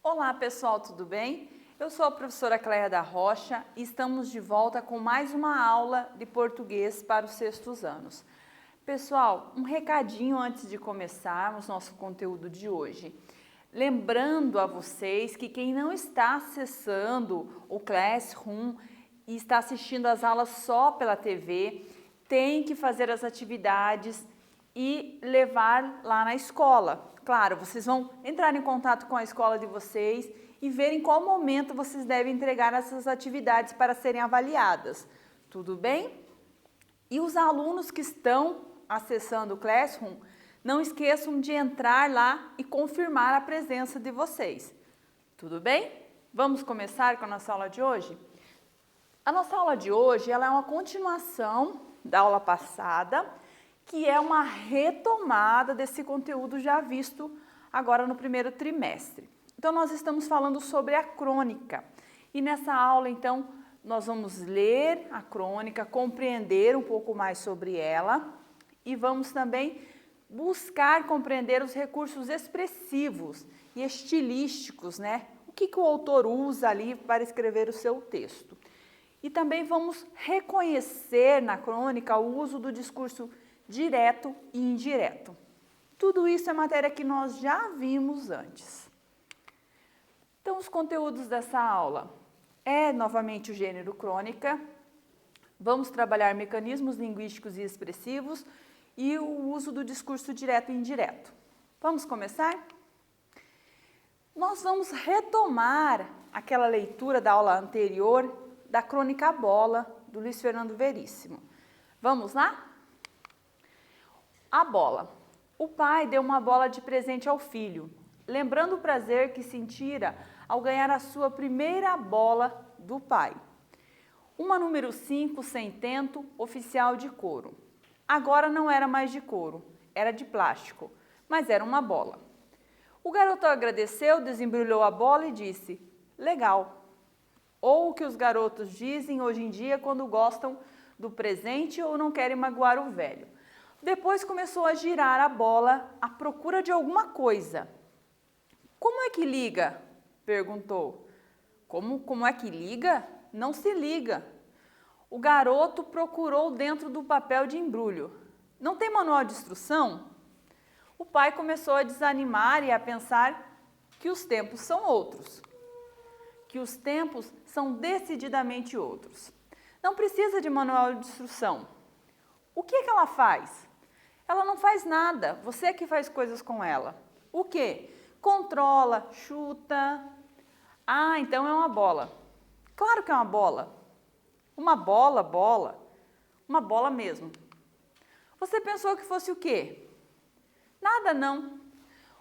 Olá pessoal, tudo bem? Eu sou a professora Cléia da Rocha e estamos de volta com mais uma aula de português para os sextos anos. Pessoal, um recadinho antes de começarmos nosso conteúdo de hoje. Lembrando a vocês que quem não está acessando o Classroom e está assistindo as aulas só pela TV, tem que fazer as atividades e levar lá na escola. Claro, vocês vão entrar em contato com a escola de vocês e ver em qual momento vocês devem entregar essas atividades para serem avaliadas. Tudo bem? E os alunos que estão acessando o Classroom, não esqueçam de entrar lá e confirmar a presença de vocês. Tudo bem? Vamos começar com a nossa aula de hoje? A nossa aula de hoje ela é uma continuação da aula passada, que é uma retomada desse conteúdo já visto agora no primeiro trimestre. Então, nós estamos falando sobre a crônica. E nessa aula, então, nós vamos ler a crônica, compreender um pouco mais sobre ela e vamos também buscar compreender os recursos expressivos e estilísticos, né? O que o autor usa ali para escrever o seu texto. E também vamos reconhecer na crônica o uso do discurso direto e indireto. Tudo isso é matéria que nós já vimos antes. Então, os conteúdos dessa aula é novamente o gênero crônica. Vamos trabalhar mecanismos linguísticos e expressivos e o uso do discurso direto e indireto. Vamos começar? Nós vamos retomar aquela leitura da aula anterior da crônica A Bola, do Luiz Fernando Veríssimo. Vamos lá? A bola. O pai deu uma bola de presente ao filho, lembrando o prazer que sentira ao ganhar a sua primeira bola do pai. Uma número 5, sem tento, oficial de couro. Agora não era mais de couro, era de plástico, mas era uma bola. O garoto agradeceu, desembrulhou a bola e disse, legal. Ou o que os garotos dizem hoje em dia quando gostam do presente ou não querem magoar o velho. Depois começou a girar a bola à procura de alguma coisa. Como é que liga? Perguntou. Como é que liga? Não se liga. O garoto procurou dentro do papel de embrulho. Não tem manual de instrução? O pai começou a desanimar e a pensar que os tempos são outros. Que os tempos são decididamente outros. Não precisa de manual de instrução. O que é que ela faz? Ela não faz nada, você é que faz coisas com ela. O quê? Controla, chuta. Ah, então é uma bola. Claro que é uma bola. Uma bola. Uma bola mesmo. Você pensou que fosse o quê? Nada não.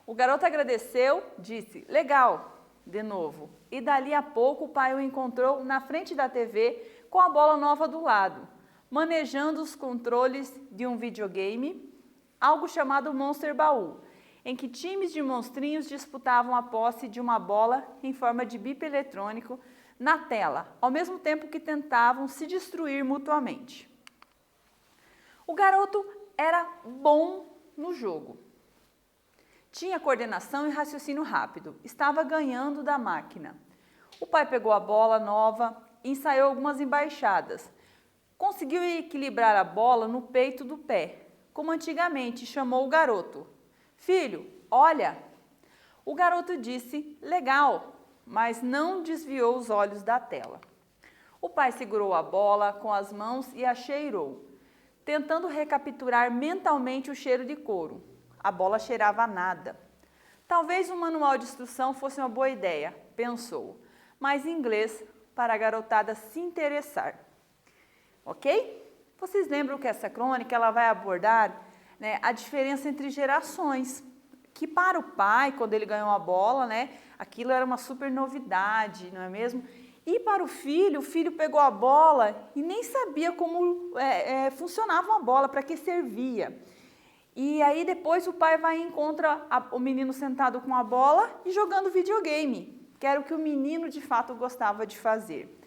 O garoto agradeceu, disse, legal, de novo. E dali a pouco o pai o encontrou na frente da TV com a bola nova do lado, manejando os controles de um videogame, algo chamado Monster Baú, em que times de monstrinhos disputavam a posse de uma bola em forma de bip eletrônico na tela, ao mesmo tempo que tentavam se destruir mutuamente. O garoto era bom no jogo. Tinha coordenação e raciocínio rápido, estava ganhando da máquina. O pai pegou a bola nova e ensaiou algumas embaixadas. Conseguiu equilibrar a bola no peito do pé, como antigamente chamou o garoto. Filho, olha! O garoto disse, legal, mas não desviou os olhos da tela. O pai segurou a bola com as mãos e a cheirou, tentando recapturar mentalmente o cheiro de couro. A bola cheirava a nada. Talvez um manual de instrução fosse uma boa ideia, pensou, mas em inglês para a garotada se interessar. Ok? Vocês lembram que essa crônica ela vai abordar, né, a diferença entre gerações, que para o pai, quando ele ganhou a bola, né, aquilo era uma super novidade, não é mesmo? E para o filho pegou a bola e nem sabia como funcionava uma bola, para que servia. E aí depois o pai vai e encontra o menino sentado com a bola e jogando videogame, que era o que o menino de fato gostava de fazer.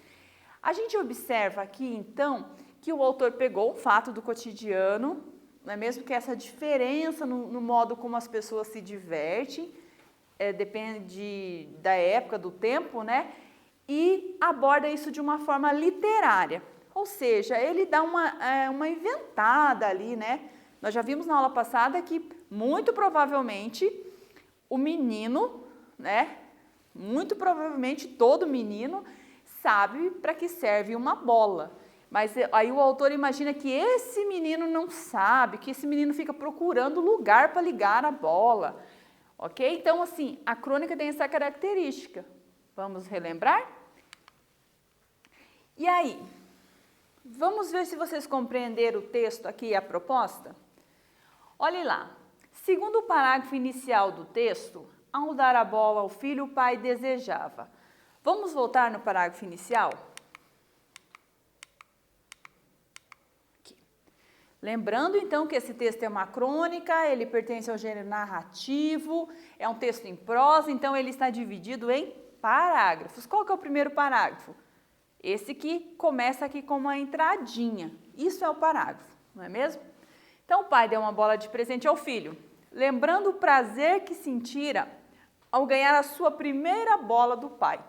A gente observa aqui, então, que o autor pegou um fato do cotidiano, não é mesmo que essa diferença no modo como as pessoas se divertem, depende da época, do tempo, né? E aborda isso de uma forma literária. Ou seja, ele dá uma inventada ali, né? Nós já vimos na aula passada que, muito provavelmente, o menino, né? Muito provavelmente todo menino sabe para que serve uma bola. Mas aí o autor imagina que esse menino não sabe, que esse menino fica procurando lugar para ligar a bola. Ok? Então, assim, a crônica tem essa característica. Vamos relembrar? E aí? Vamos ver se vocês compreenderam o texto aqui e a proposta? Olhe lá. Segundo o parágrafo inicial do texto, ao dar a bola ao filho, o pai desejava. Vamos voltar no parágrafo inicial? Aqui. Lembrando, então, que esse texto é uma crônica, ele pertence ao gênero narrativo, é um texto em prosa, então ele está dividido em parágrafos. Qual que é o primeiro parágrafo? Esse que começa aqui com uma entradinha. Isso é o parágrafo, não é mesmo? Então, o pai deu uma bola de presente ao filho, lembrando o prazer que sentira ao ganhar a sua primeira bola do pai.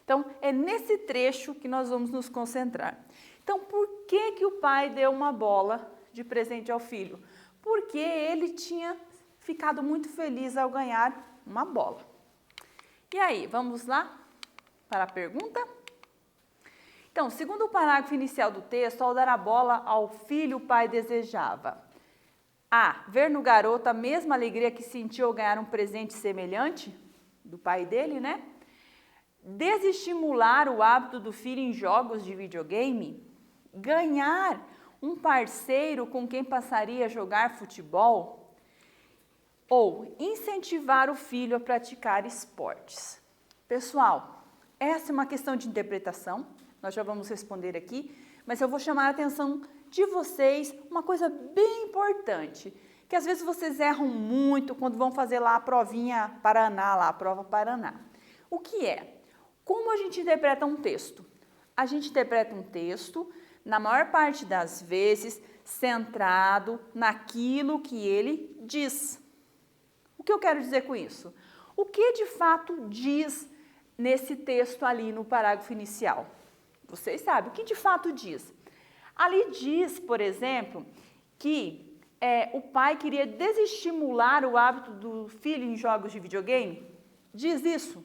Então, é nesse trecho que nós vamos nos concentrar. Então, por que o pai deu uma bola de presente ao filho? Porque ele tinha ficado muito feliz ao ganhar uma bola. E aí, vamos lá para a pergunta? Então, segundo o parágrafo inicial do texto, ao dar a bola ao filho, o pai desejava: A. Ver no garoto a mesma alegria que sentiu ao ganhar um presente semelhante do pai dele, né? Desestimular o hábito do filho em jogos de videogame, ganhar um parceiro com quem passaria a jogar futebol, ou incentivar o filho a praticar esportes. Pessoal, essa é uma questão de interpretação, nós já vamos responder aqui, mas eu vou chamar a atenção de vocês uma coisa bem importante, que às vezes vocês erram muito quando vão fazer lá a provinha Paraná, lá a prova Paraná. O que é? Como a gente interpreta um texto? A gente interpreta um texto, na maior parte das vezes, centrado naquilo que ele diz. O que eu quero dizer com isso? O que de fato diz nesse texto ali no parágrafo inicial? Vocês sabem, o que de fato diz? Ali diz, por exemplo, que o pai queria desestimular o hábito do filho em jogos de videogame. Diz isso.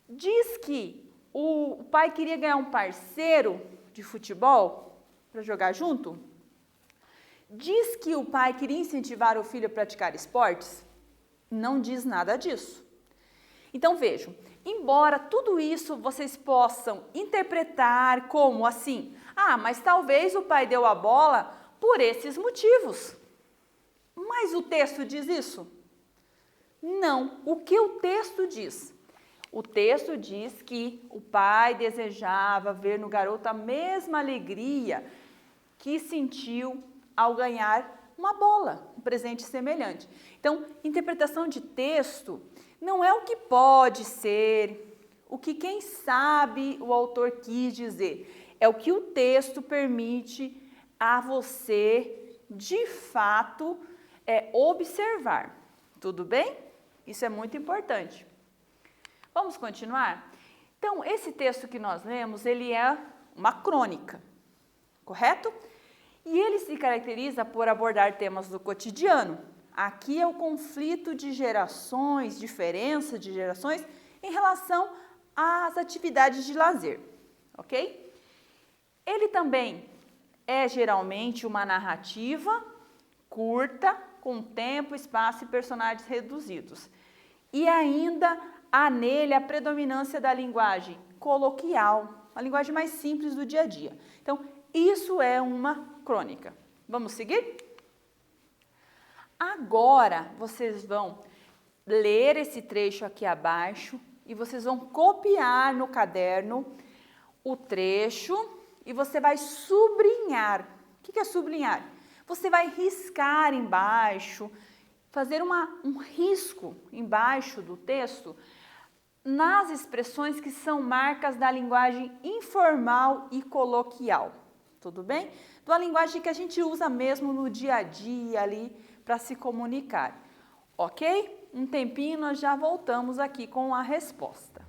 Diz que o pai queria ganhar um parceiro de futebol para jogar junto. Diz que o pai queria incentivar o filho a praticar esportes. Não diz nada disso. Então vejam, embora tudo isso vocês possam interpretar como assim: mas talvez o pai deu a bola por esses motivos. Mas o texto diz isso? Não. O que o texto diz? O texto diz que o pai desejava ver no garoto a mesma alegria que sentiu ao ganhar uma bola, um presente semelhante. Então, interpretação de texto não é o que pode ser, o que quem sabe o autor quis dizer. É o que o texto permite a você, de fato, observar. Tudo bem? Isso é muito importante. Vamos continuar? Então, esse texto que nós lemos, ele é uma crônica, correto? E ele se caracteriza por abordar temas do cotidiano. Aqui é o conflito de gerações, diferença de gerações em relação às atividades de lazer, ok? Ele também é geralmente uma narrativa curta, com tempo, espaço e personagens reduzidos. E ainda há nele a predominância da linguagem coloquial, a linguagem mais simples do dia a dia. Então, isso é uma crônica. Vamos seguir? Agora, vocês vão ler esse trecho aqui abaixo e vocês vão copiar no caderno o trecho e você vai sublinhar. O que é sublinhar? Você vai riscar embaixo, fazer um risco embaixo do texto, nas expressões que são marcas da linguagem informal e coloquial, tudo bem? Da linguagem que a gente usa mesmo no dia a dia ali para se comunicar, ok? Um tempinho nós já voltamos aqui com a resposta.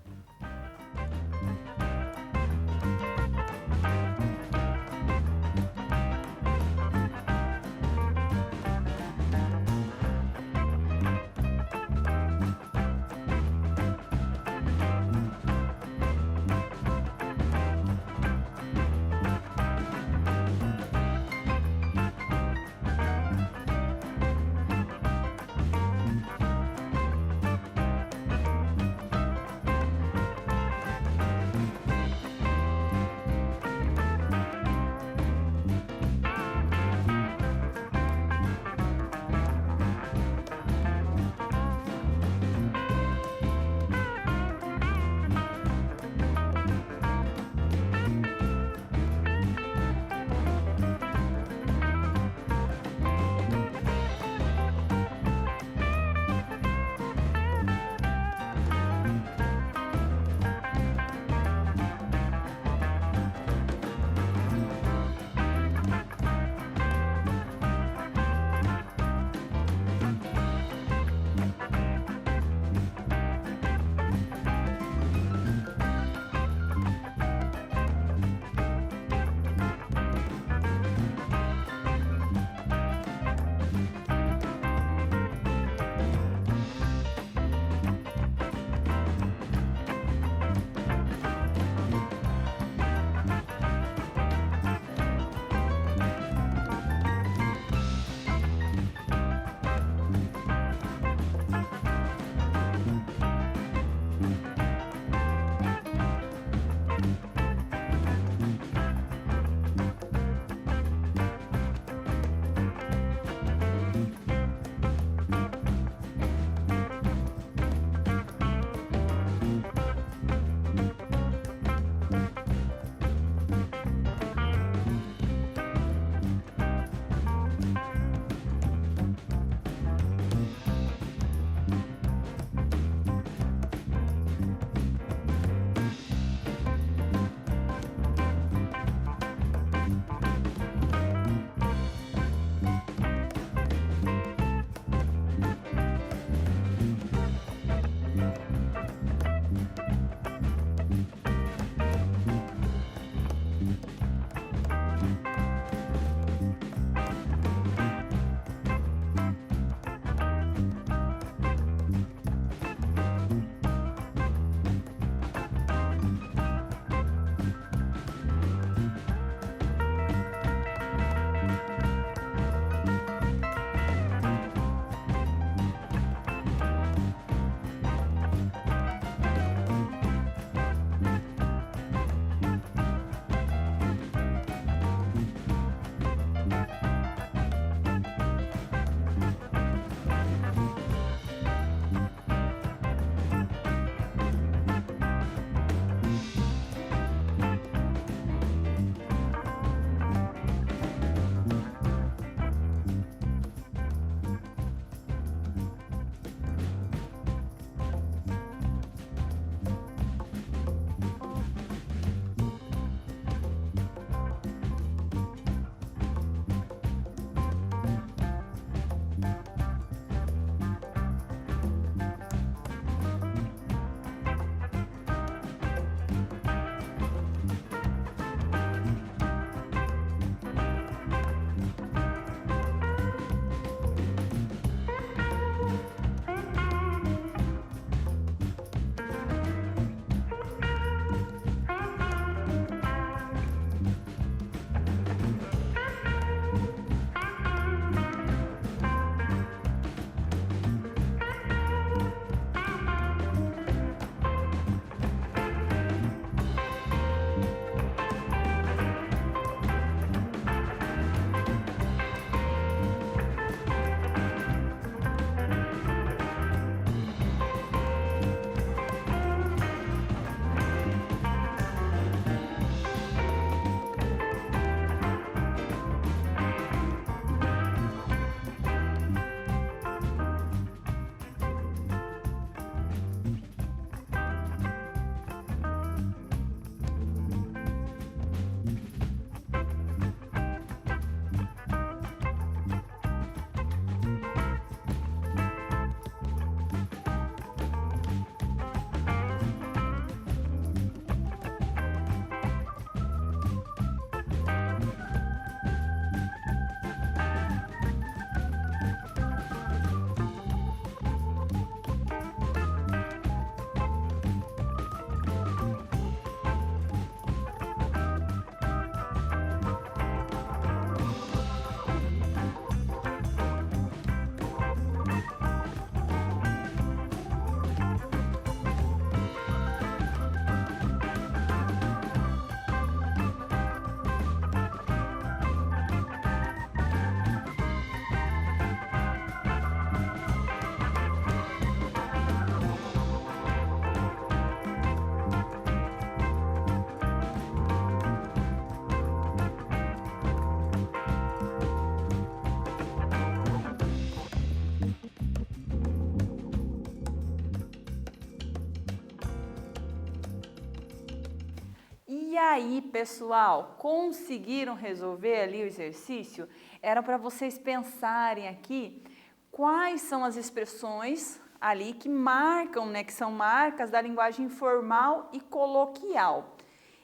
E aí, pessoal, conseguiram resolver ali o exercício? Era para vocês pensarem aqui quais são as expressões ali que marcam, né, que são marcas da linguagem informal e coloquial.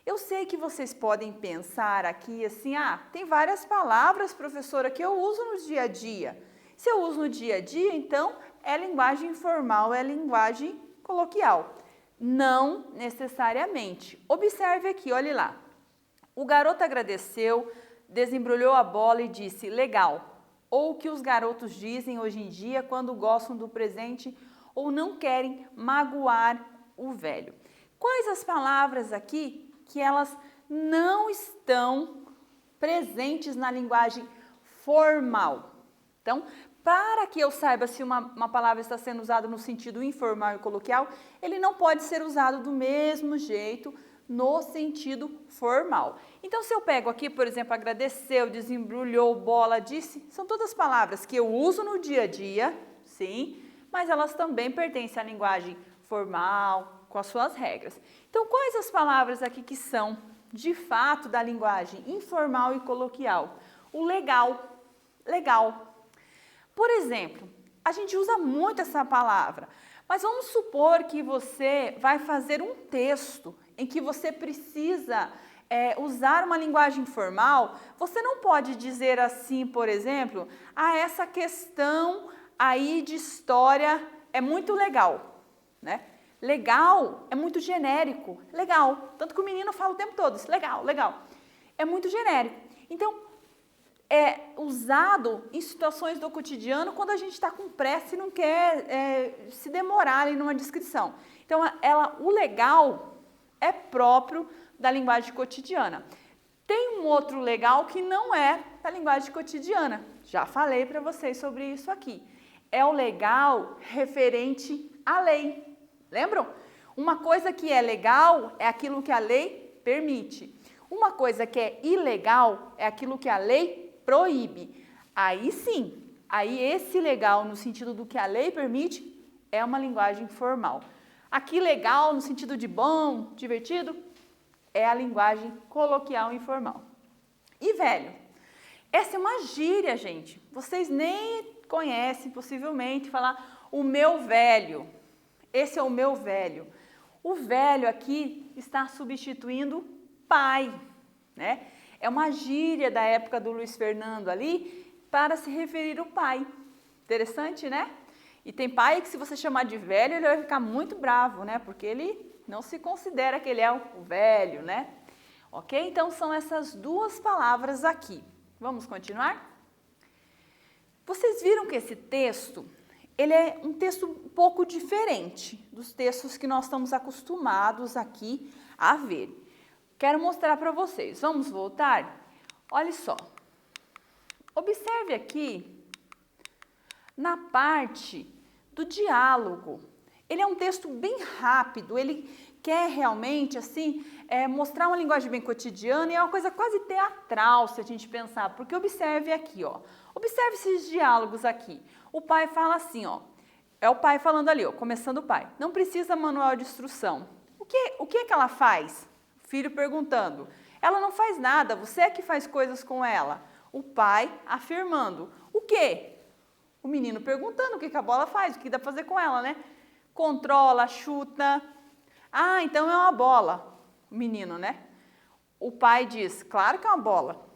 Eu sei que vocês podem pensar aqui assim, tem várias palavras, professora, que eu uso no dia a dia. Se eu uso no dia a dia, então é linguagem informal, é linguagem coloquial. Não necessariamente. Observe aqui, olhe lá. O garoto agradeceu, desembrulhou a bola e disse, legal. Ou o que os garotos dizem hoje em dia quando gostam do presente ou não querem magoar o velho. Quais as palavras aqui que elas não estão presentes na linguagem formal? Então, para que eu saiba se uma palavra está sendo usada no sentido informal e coloquial, ele não pode ser usado do mesmo jeito no sentido formal. Então, se eu pego aqui, por exemplo, agradeceu, desembrulhou, bola, disse, são todas palavras que eu uso no dia a dia, sim, mas elas também pertencem à linguagem formal, com as suas regras. Então, quais as palavras aqui que são, de fato, da linguagem informal e coloquial? O legal, legal. Por exemplo, a gente usa muito essa palavra, mas vamos supor que você vai fazer um texto em que você precisa usar uma linguagem formal. Você não pode dizer assim, por exemplo, essa questão aí de história é muito legal, né? Legal é muito genérico, legal. Tanto que o menino fala o tempo todo, isso, legal, legal. É muito genérico. Então, é usado em situações do cotidiano quando a gente está com pressa e não quer se demorar ali numa descrição. Então, o legal é próprio da linguagem cotidiana. Tem um outro legal que não é da linguagem cotidiana. Já falei para vocês sobre isso aqui. É o legal referente à lei. Lembram? Uma coisa que é legal é aquilo que a lei permite. Uma coisa que é ilegal é aquilo que a lei proíbe. Aí sim, aí esse legal no sentido do que a lei permite é uma linguagem formal. Aqui legal no sentido de bom, divertido, é a linguagem coloquial e informal. E velho? Essa é uma gíria, gente. Vocês nem conhecem possivelmente falar o meu velho. Esse é o meu velho. O velho aqui está substituindo pai, né? É uma gíria da época do Luiz Fernando ali para se referir ao pai. Interessante, né? E tem pai que se você chamar de velho, ele vai ficar muito bravo, né? Porque ele não se considera que ele é o velho, né? Ok? Então, são essas duas palavras aqui. Vamos continuar? Vocês viram que esse texto, ele é um texto um pouco diferente dos textos que nós estamos acostumados aqui a ver. Quero mostrar para vocês. Vamos voltar? Olha só. Observe aqui na parte do diálogo. Ele é um texto bem rápido, ele quer realmente assim mostrar uma linguagem bem cotidiana e é uma coisa quase teatral se a gente pensar, porque observe aqui, ó. Observe esses diálogos aqui. O pai fala assim, ó. É o pai falando ali, ó, começando o pai. Não precisa manual de instrução. O que é que ela faz? O filho perguntando. Ela não faz nada, você é que faz coisas com ela. O pai afirmando. O quê? O menino perguntando o que a bola faz, o que dá pra fazer com ela, né? Controla, chuta. Então é uma bola. O menino, né? O pai diz, claro que é uma bola.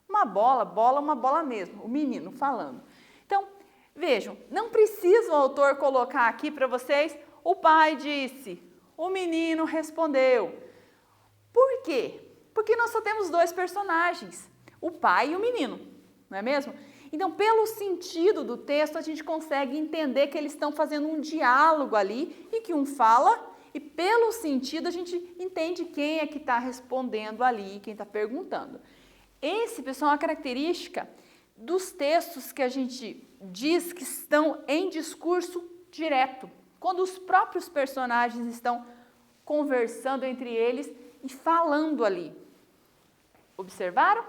Uma bola mesmo. O menino falando. Então, vejam, não precisa o autor colocar aqui para vocês, o pai disse, o menino respondeu. Por quê? Porque nós só temos dois personagens, o pai e o menino, não é mesmo? Então, pelo sentido do texto, a gente consegue entender que eles estão fazendo um diálogo ali, e que um fala, e pelo sentido a gente entende quem é que está respondendo ali, quem está perguntando. Esse, pessoal, é uma característica dos textos que a gente diz que estão em discurso direto, quando os próprios personagens estão conversando entre eles e falando ali. Observaram?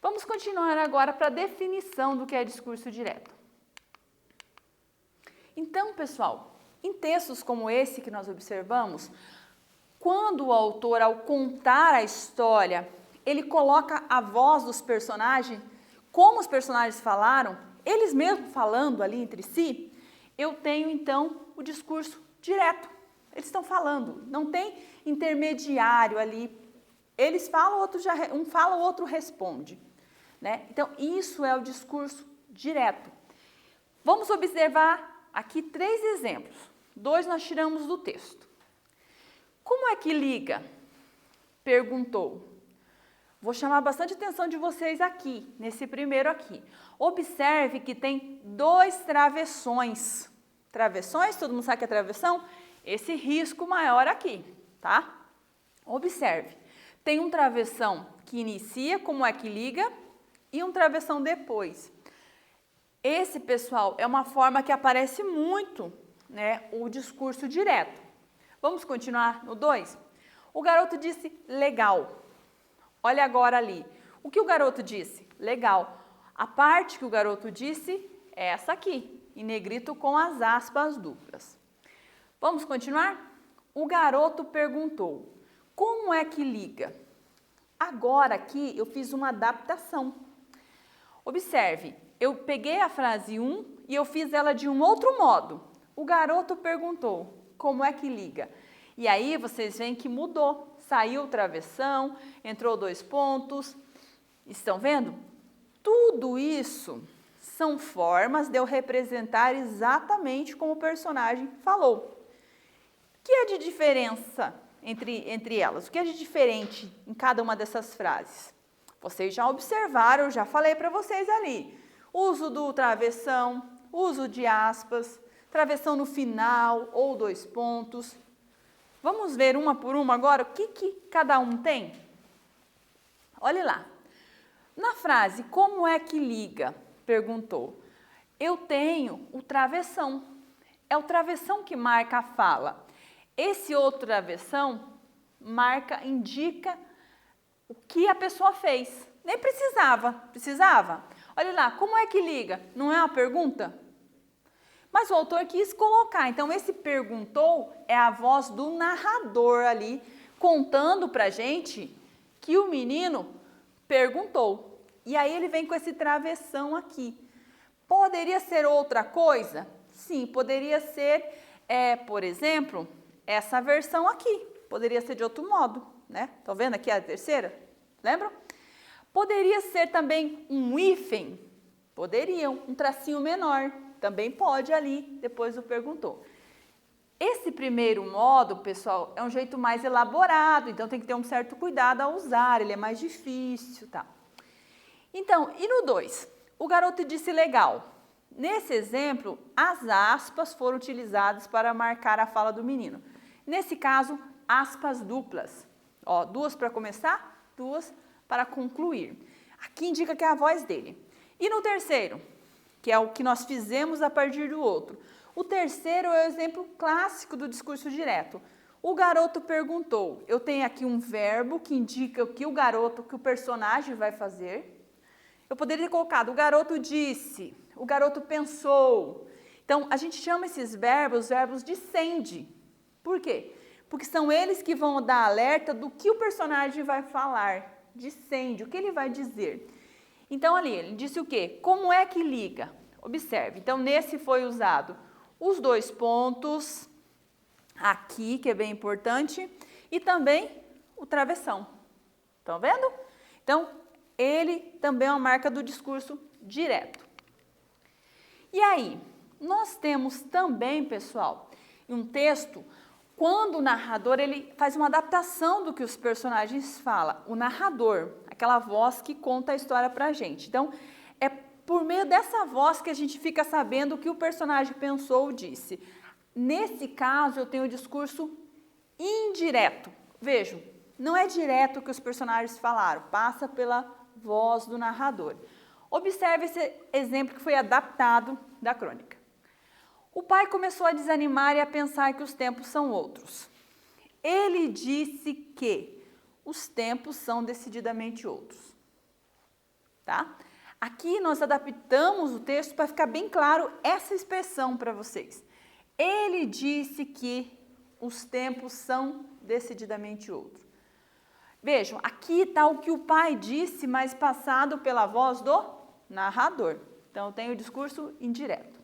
Vamos continuar agora para a definição do que é discurso direto. Então, pessoal, em textos como esse que nós observamos, quando o autor, ao contar a história, ele coloca a voz dos personagens, como os personagens falaram, eles mesmos falando ali entre si, eu tenho então o discurso direto. Eles estão falando, não tem intermediário ali. Eles falam, um fala, o outro responde, né? Então, isso é o discurso direto. Vamos observar aqui 3 exemplos. 2 nós tiramos do texto. Como é que liga? Perguntou. Vou chamar bastante atenção de vocês aqui, nesse primeiro aqui. Observe que tem 2 travessões. Travessões, todo mundo sabe o que é travessão? Esse risco maior aqui, tá? Observe. Tem um travessão que inicia, como é que liga, e um travessão depois. Esse, pessoal, é uma forma que aparece muito, né, o discurso direto. Vamos continuar no 2? O garoto disse legal. Olha agora ali. O que o garoto disse? Legal. A parte que o garoto disse é essa aqui, em negrito com as aspas duplas. Vamos continuar? O garoto perguntou, como é que liga? Agora aqui eu fiz uma adaptação. Observe, eu peguei a frase 1 e eu fiz ela de um outro modo. O garoto perguntou, como é que liga? E aí vocês veem que mudou. Saiu o travessão, entrou 2 pontos. Estão vendo? Tudo isso são formas de eu representar exatamente como o personagem falou. O que é de diferença entre elas? O que é de diferente em cada uma dessas frases? Vocês já observaram, eu já falei para vocês ali. Uso do travessão, uso de aspas, travessão no final ou 2 pontos. Vamos ver uma por uma agora o que cada um tem? Olhe lá. Na frase, como é que liga? Perguntou. Eu tenho o travessão. É o travessão que marca a fala. Esse outro travessão indica o que a pessoa fez. Nem precisava. Olha lá, como é que liga? Não é uma pergunta? Mas o autor quis colocar, então esse perguntou é a voz do narrador ali, contando pra gente que o menino perguntou. E aí ele vem com esse travessão aqui. Poderia ser outra coisa? Sim, poderia ser, por exemplo, essa versão aqui. Poderia ser de outro modo, né? Estão vendo aqui a terceira? Lembram? Poderia ser também um hífen? Poderiam, um tracinho menor. Também pode ali, depois do perguntou. Esse primeiro modo, pessoal, é um jeito mais elaborado, então tem que ter um certo cuidado ao usar, ele é mais difícil, tá? Então, e no 2? O garoto disse legal. Nesse exemplo, as aspas foram utilizadas para marcar a fala do menino. Nesse caso, aspas duplas. Ó, 2 para começar, 2 para concluir. Aqui indica que é a voz dele. E no terceiro? Que é o que nós fizemos a partir do outro. O terceiro é o exemplo clássico do discurso direto. O garoto perguntou. Eu tenho aqui um verbo que indica o que o personagem vai fazer. Eu poderia ter colocado, o garoto disse, o garoto pensou. Então, a gente chama esses verbos de sende. Por quê? Porque são eles que vão dar alerta do que o personagem vai falar. De sende, o que ele vai dizer. Então, ali, ele disse o quê? Como é que liga? Observe. Então, nesse foi usado os 2 pontos aqui, que é bem importante, e também o travessão. Estão vendo? Então, ele também é uma marca do discurso direto. E aí, nós temos também, pessoal, em um texto, quando o narrador ele faz uma adaptação do que os personagens falam. O narrador, aquela voz que conta a história pra gente. Então, é por meio dessa voz que a gente fica sabendo o que o personagem pensou ou disse. Nesse caso, eu tenho o discurso indireto. Vejam, não é direto o que os personagens falaram, passa pela voz do narrador. Observe esse exemplo que foi adaptado da crônica. O pai começou a desanimar e a pensar que os tempos são outros. Ele disse que os tempos são decididamente outros. Tá? Aqui nós adaptamos o texto para ficar bem claro essa expressão para vocês. Ele disse que os tempos são decididamente outros. Vejam, aqui está o que o pai disse, mas passado pela voz do narrador. Então, tem o discurso indireto.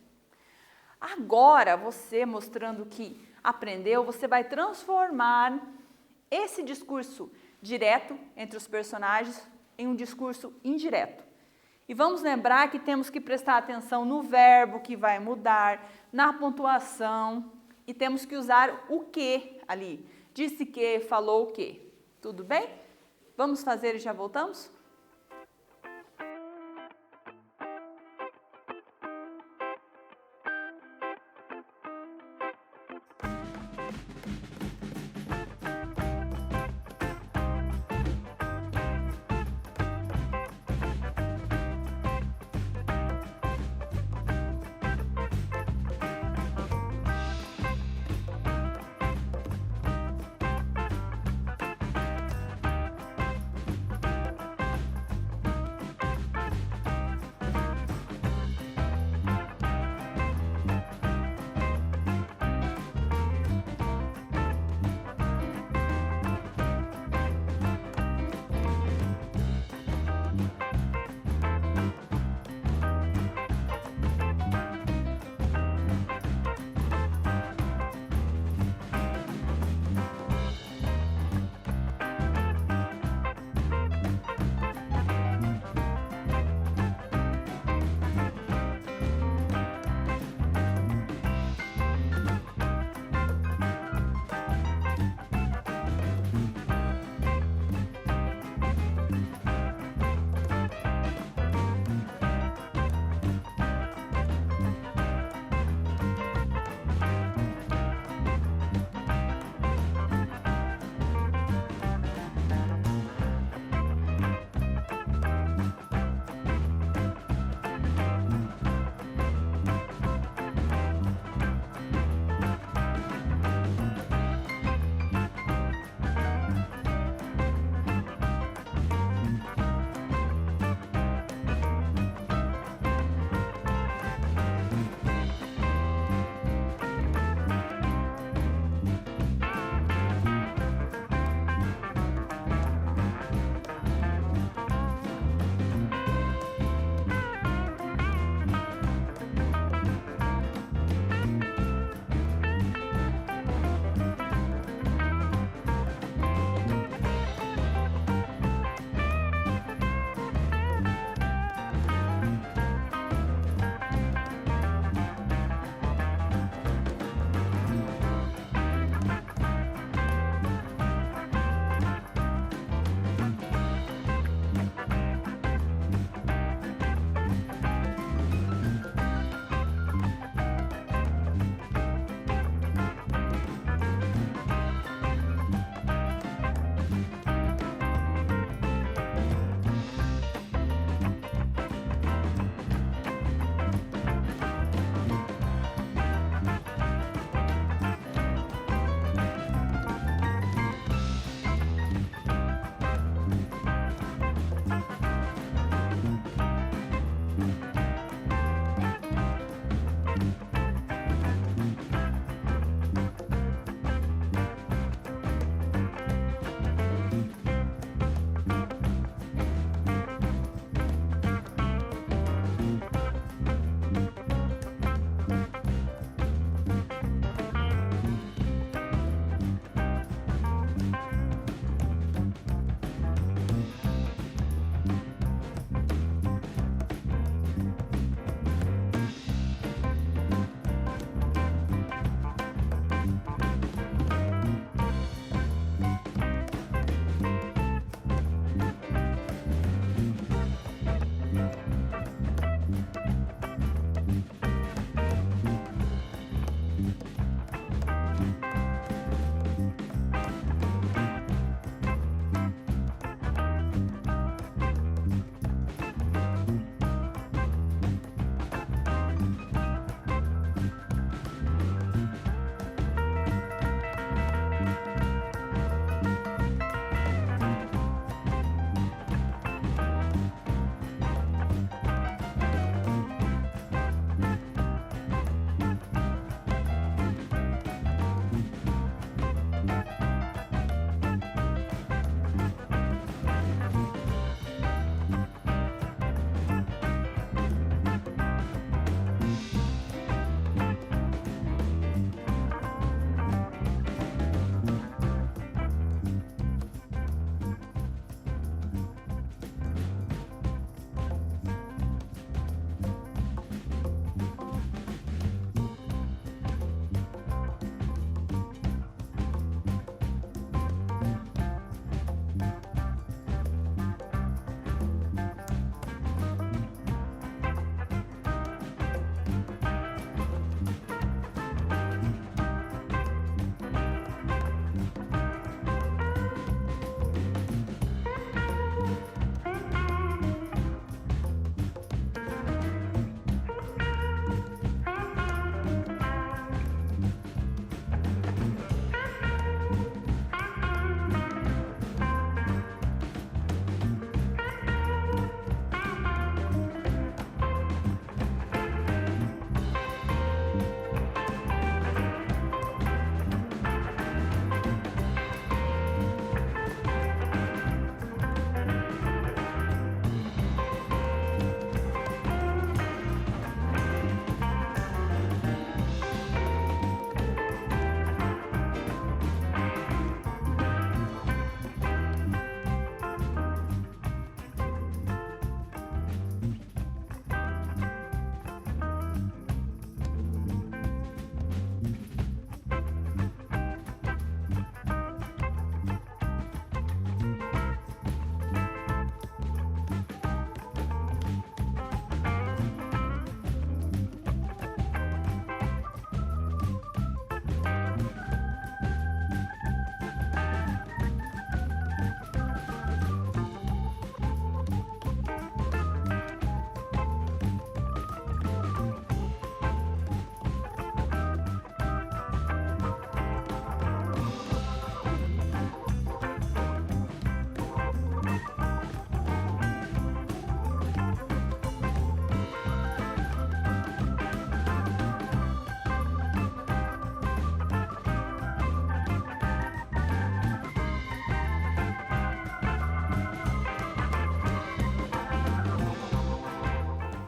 Agora, você mostrando que aprendeu, você vai transformar esse discurso direto entre os personagens em um discurso indireto. E vamos lembrar que temos que prestar atenção no verbo que vai mudar, na pontuação, e temos que usar o que ali. Disse que, falou o que. Tudo bem? Vamos fazer e já voltamos?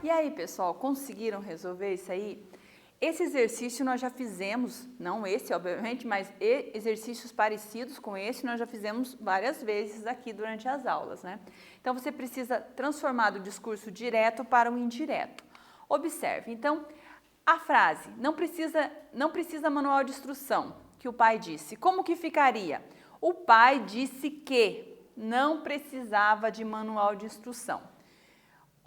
E aí, pessoal, conseguiram resolver isso aí? Esse exercício nós já fizemos, não esse, obviamente, mas exercícios parecidos com esse nós já fizemos várias vezes aqui durante as aulas, né? Então, você precisa transformar do discurso direto para o indireto. Observe, então, a frase, não precisa manual de instrução, que o pai disse. Como que ficaria? O pai disse que não precisava de manual de instrução.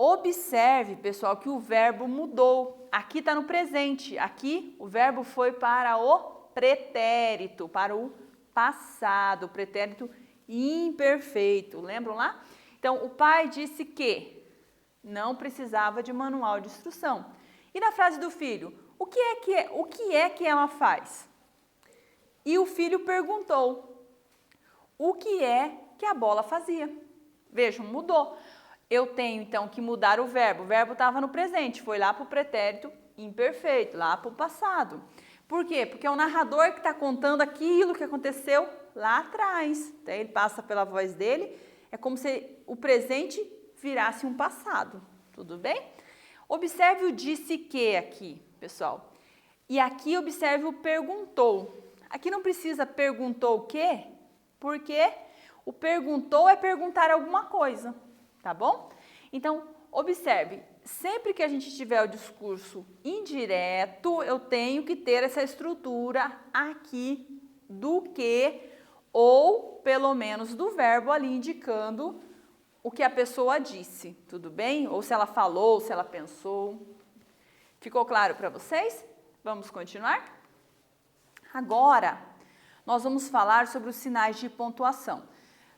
Observe, pessoal, que o verbo mudou. Aqui está no presente. Aqui o verbo foi para o pretérito, para o passado, o pretérito imperfeito. Lembram lá? Então, o pai disse que não precisava de manual de instrução. E na frase do filho, o que é que ela faz? E o filho perguntou, o que é que a bola fazia? Vejam, mudou. Eu tenho, então, que mudar o verbo. O verbo estava no presente, foi lá para o pretérito imperfeito, lá para o passado. Por quê? Porque é o narrador que está contando aquilo que aconteceu lá atrás. Então, ele passa pela voz dele, é como se o presente virasse um passado. Tudo bem? Observe o disse que aqui, pessoal. E aqui observe o perguntou. Aqui não precisa perguntou o quê? Porque o perguntou é perguntar alguma coisa. Tá bom? Então, observe, sempre que a gente tiver o discurso indireto, eu tenho que ter essa estrutura aqui do que, ou pelo menos do verbo ali indicando o que a pessoa disse, tudo bem? Ou se ela falou, se ela pensou. Ficou claro para vocês? Vamos continuar? Agora, nós vamos falar sobre os sinais de pontuação.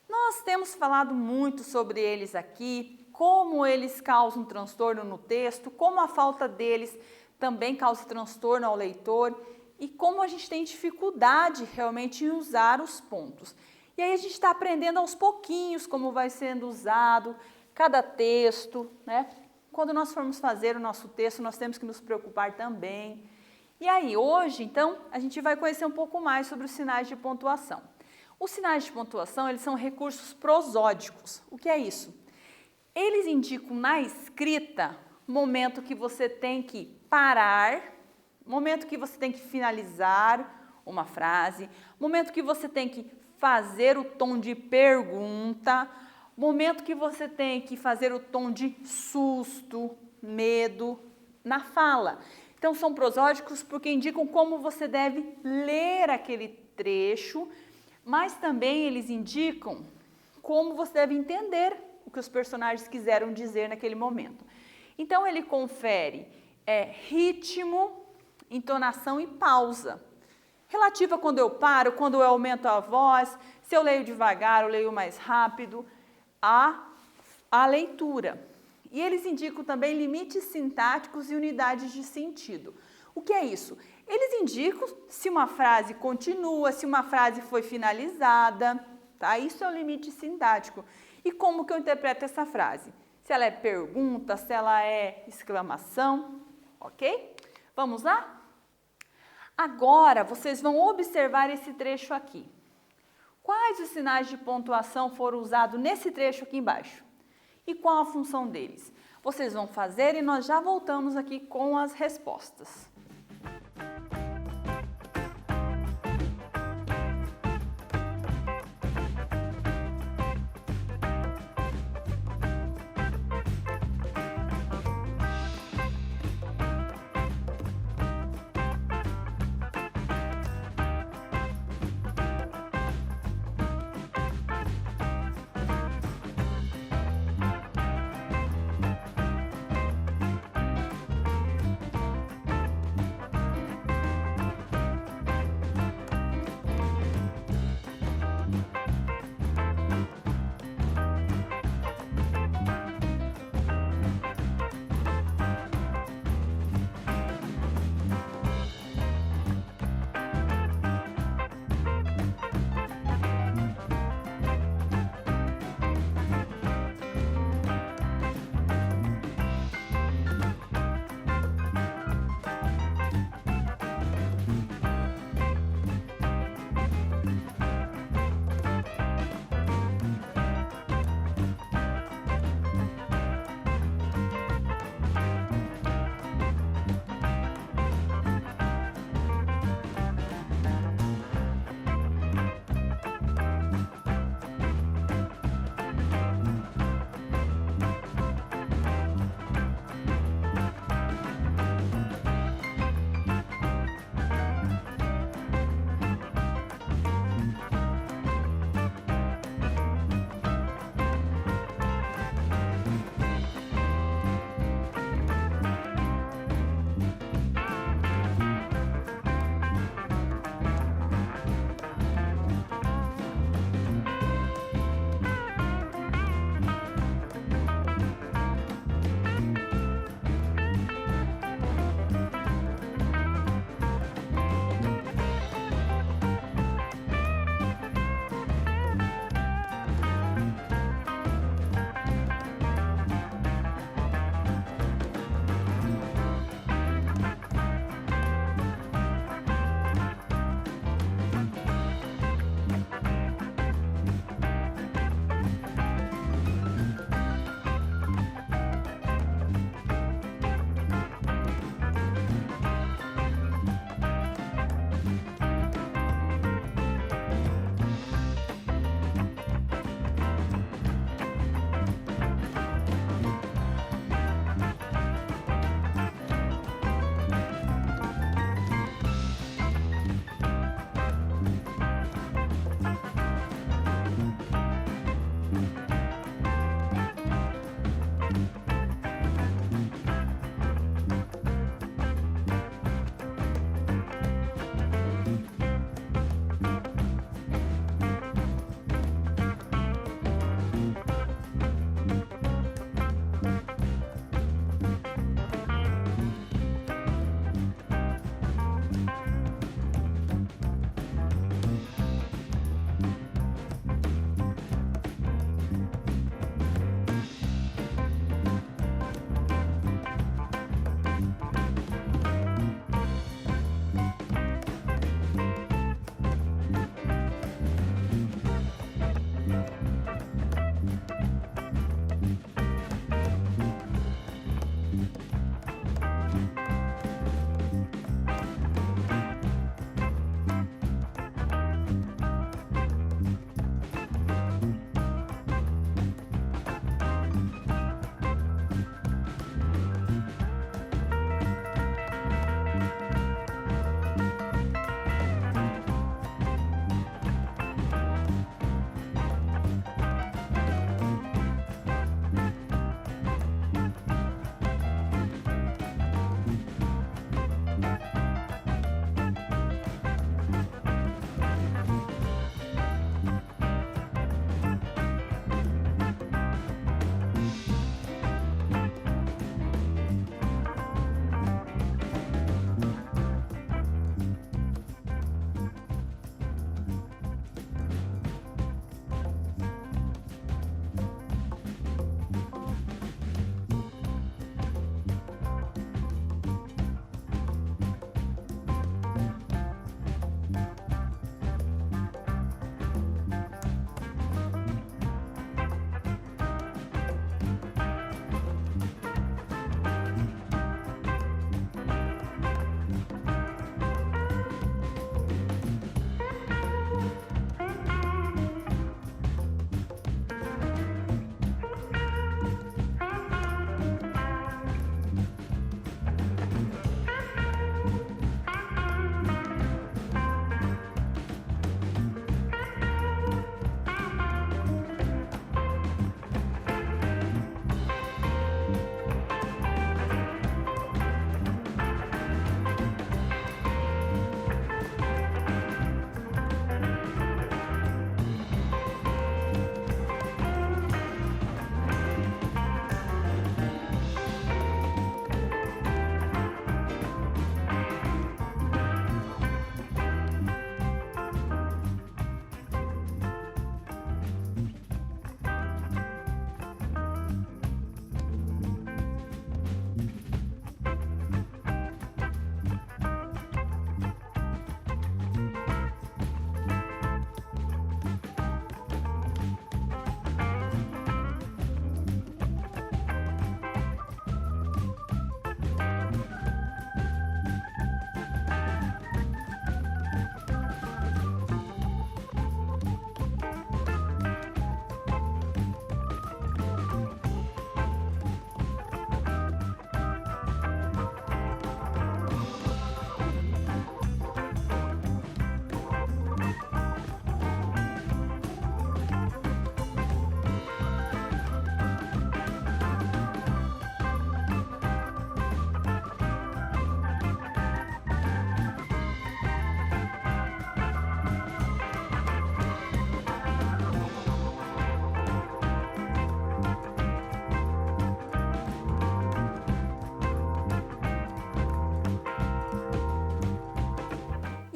Nós temos falado muito sobre eles aqui, como eles causam transtorno no texto, como a falta deles também causa transtorno ao leitor e como a gente tem dificuldade realmente em usar os pontos. E aí a gente está aprendendo aos pouquinhos como vai sendo usado cada texto, né? Quando nós formos fazer o nosso texto, nós temos que nos preocupar também. E aí, hoje, então, a gente vai conhecer um pouco mais sobre os sinais de pontuação. Os sinais de pontuação, eles são recursos prosódicos. O que é isso? Eles indicam na escrita momento que você tem que parar, momento que você tem que finalizar uma frase, momento que você tem que fazer o tom de pergunta, momento que você tem que fazer o tom de susto, medo na fala. Então, são prosódicos porque indicam como você deve ler aquele trecho, mas também eles indicam como você deve entender o que os personagens quiseram dizer naquele momento. Então, ele confere ritmo, entonação e pausa. Relativa quando eu paro, quando eu aumento a voz, se eu leio devagar, eu leio mais rápido, a leitura. E eles indicam também limites sintáticos e unidades de sentido. O que é isso? Eles indicam se uma frase continua, se uma frase foi finalizada, tá? Isso é o limite sintático. E como que eu interpreto essa frase? Se ela é pergunta, se ela é exclamação, ok? Vamos lá? Agora, vocês vão observar esse trecho aqui. Quais os sinais de pontuação foram usados nesse trecho aqui embaixo? E qual a função deles? Vocês vão fazer e nós já voltamos aqui com as respostas.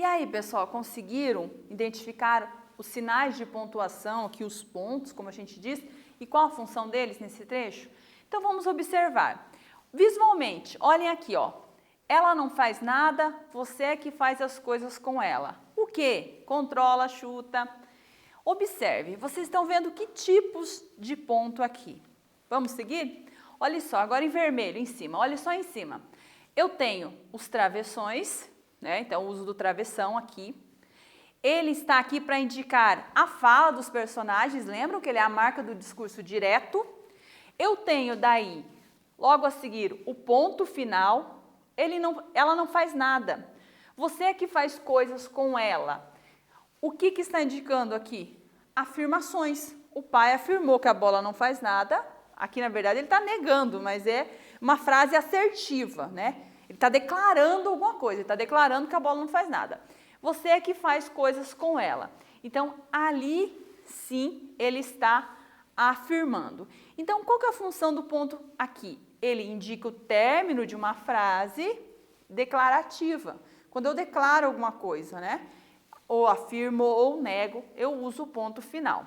aí, pessoal, conseguiram identificar os sinais de pontuação, aqui os pontos, como a gente diz, e qual a função deles nesse trecho? Então, vamos observar. Visualmente, olhem aqui, ó. Ela não faz nada, você é que faz as coisas com ela. O quê? Controla, chuta. Observe, vocês estão vendo que tipos de ponto aqui. Vamos seguir? Olha só, agora em vermelho, em cima, olha só em cima. Eu tenho os travessões, né? Então, o uso do travessão aqui. Ele está aqui para indicar a fala dos personagens, lembram que ele é a marca do discurso direto. Eu tenho daí, logo a seguir, o ponto final. Ela não faz nada. Você é que faz coisas com ela. O que está indicando aqui? Afirmações. O pai afirmou que a bola não faz nada. Aqui, na verdade, ele está negando, mas é uma frase assertiva, né? Ele está declarando alguma coisa, ele está declarando que a bola não faz nada. Você é que faz coisas com ela. Então, ali, sim, ele está afirmando. Então, qual que é a função do ponto aqui? Ele indica o término de uma frase declarativa. Quando eu declaro alguma coisa, né? Ou afirmo ou nego, eu uso o ponto final.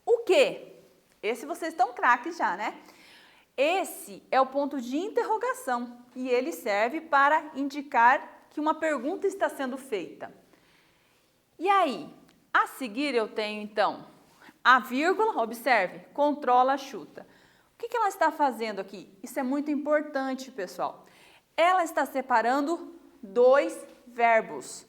O quê? Esse vocês estão craques já, né? Esse é o ponto de interrogação e ele serve para indicar que uma pergunta está sendo feita. E aí, a seguir eu tenho então a vírgula, observe, controla, chuta. O que ela está fazendo aqui? Isso é muito importante, pessoal. Ela está separando dois verbos.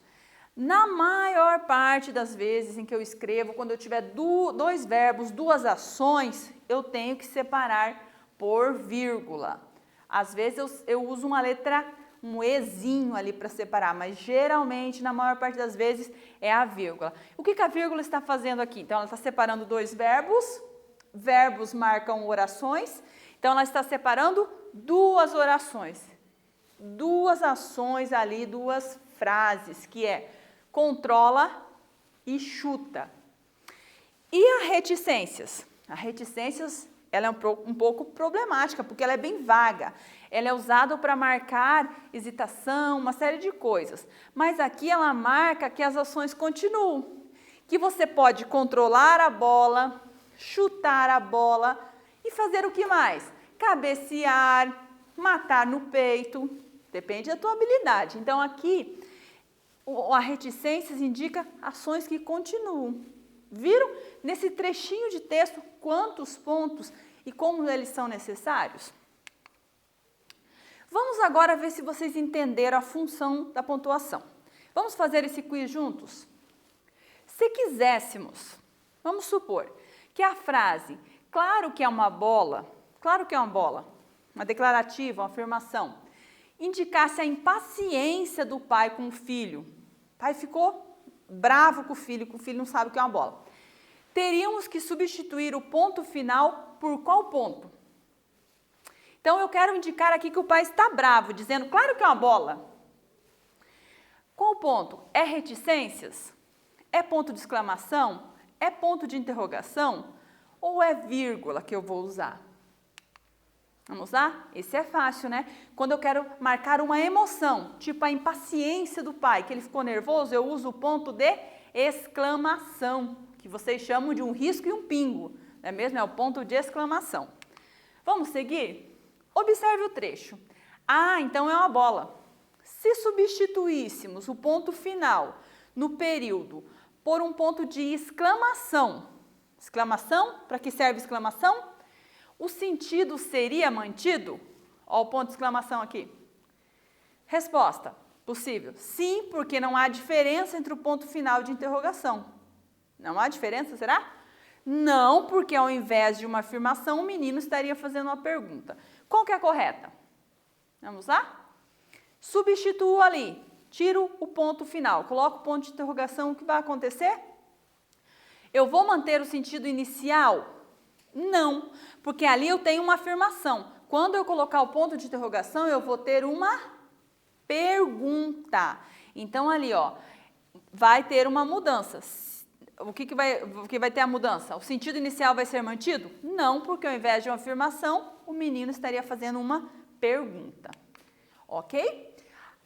Na maior parte das vezes em que eu escrevo, quando eu tiver dois verbos, duas ações, eu tenho que separar por vírgula. Às vezes eu uso uma letra, um ezinho ali para separar, mas geralmente, na maior parte das vezes, é a vírgula. O que a vírgula está fazendo aqui? Então, ela está separando dois verbos, verbos marcam orações, então ela está separando duas orações, duas ações ali, duas frases, que é controla e chuta. E a reticências? A reticências, ela é um pouco problemática, porque ela é bem vaga. Ela é usada para marcar hesitação, uma série de coisas. Mas aqui ela marca que as ações continuam. Que você pode controlar a bola, chutar a bola e fazer o que mais? Cabecear, matar no peito. Depende da tua habilidade. Então, aqui, a reticências indica ações que continuam. Viram nesse trechinho de texto quantos pontos e como eles são necessários? Vamos agora ver se vocês entenderam a função da pontuação. Vamos fazer esse quiz juntos? Se quiséssemos, vamos supor que a frase, claro que é uma bola, uma declarativa, uma afirmação, indicasse a impaciência do pai com o filho. O pai ficou bravo com o filho não sabe o que é uma bola. Teríamos que substituir o ponto final por qual ponto? Então, eu quero indicar aqui que o pai está bravo, dizendo, claro que é uma bola. Qual ponto? É reticências? É ponto de exclamação? É ponto de interrogação? Ou é vírgula que eu vou usar? Vamos lá? Esse é fácil, né? Quando eu quero marcar uma emoção, tipo a impaciência do pai, que ele ficou nervoso, eu uso o ponto de exclamação, que vocês chamam de um risco e um pingo, não é mesmo? É o ponto de exclamação. Vamos seguir? Observe o trecho. Ah, então é uma bola. Se substituíssemos o ponto final no período por um ponto de exclamação, para que serve exclamação? O sentido seria mantido? Olha o ponto de exclamação aqui. Resposta, possível. Sim, porque não há diferença entre o ponto final de interrogação. Não há diferença, será? Não, porque ao invés de uma afirmação, o menino estaria fazendo uma pergunta. Qual que é a correta? Vamos lá? Substituo ali, tiro o ponto final, coloco o ponto de interrogação, o que vai acontecer? Eu vou manter o sentido inicial? Não, porque ali eu tenho uma afirmação. Quando eu colocar o ponto de interrogação, eu vou ter uma pergunta. Então, ali, ó, vai ter uma mudança. O que vai ter a mudança? O sentido inicial vai ser mantido? Não, porque ao invés de uma afirmação, o menino estaria fazendo uma pergunta. Ok?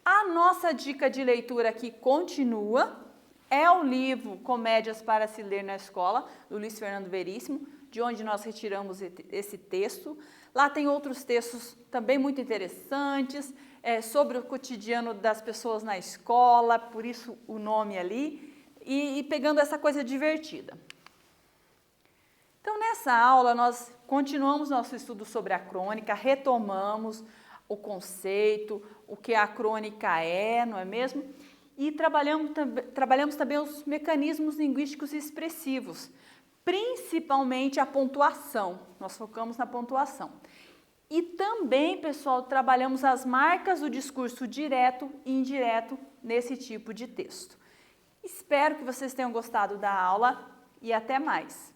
A nossa dica de leitura aqui continua, é o livro Comédias para se ler na escola, do Luiz Fernando Veríssimo, de onde nós retiramos esse texto. Lá tem outros textos também muito interessantes, sobre o cotidiano das pessoas na escola, por isso o nome ali, e pegando essa coisa divertida. Então, nessa aula, nós continuamos nosso estudo sobre a crônica, retomamos o conceito, o que a crônica é, não é mesmo? E trabalhamos também os mecanismos linguísticos expressivos, principalmente a pontuação, nós focamos na pontuação. E também, pessoal, trabalhamos as marcas do discurso direto e indireto nesse tipo de texto. Espero que vocês tenham gostado da aula e até mais!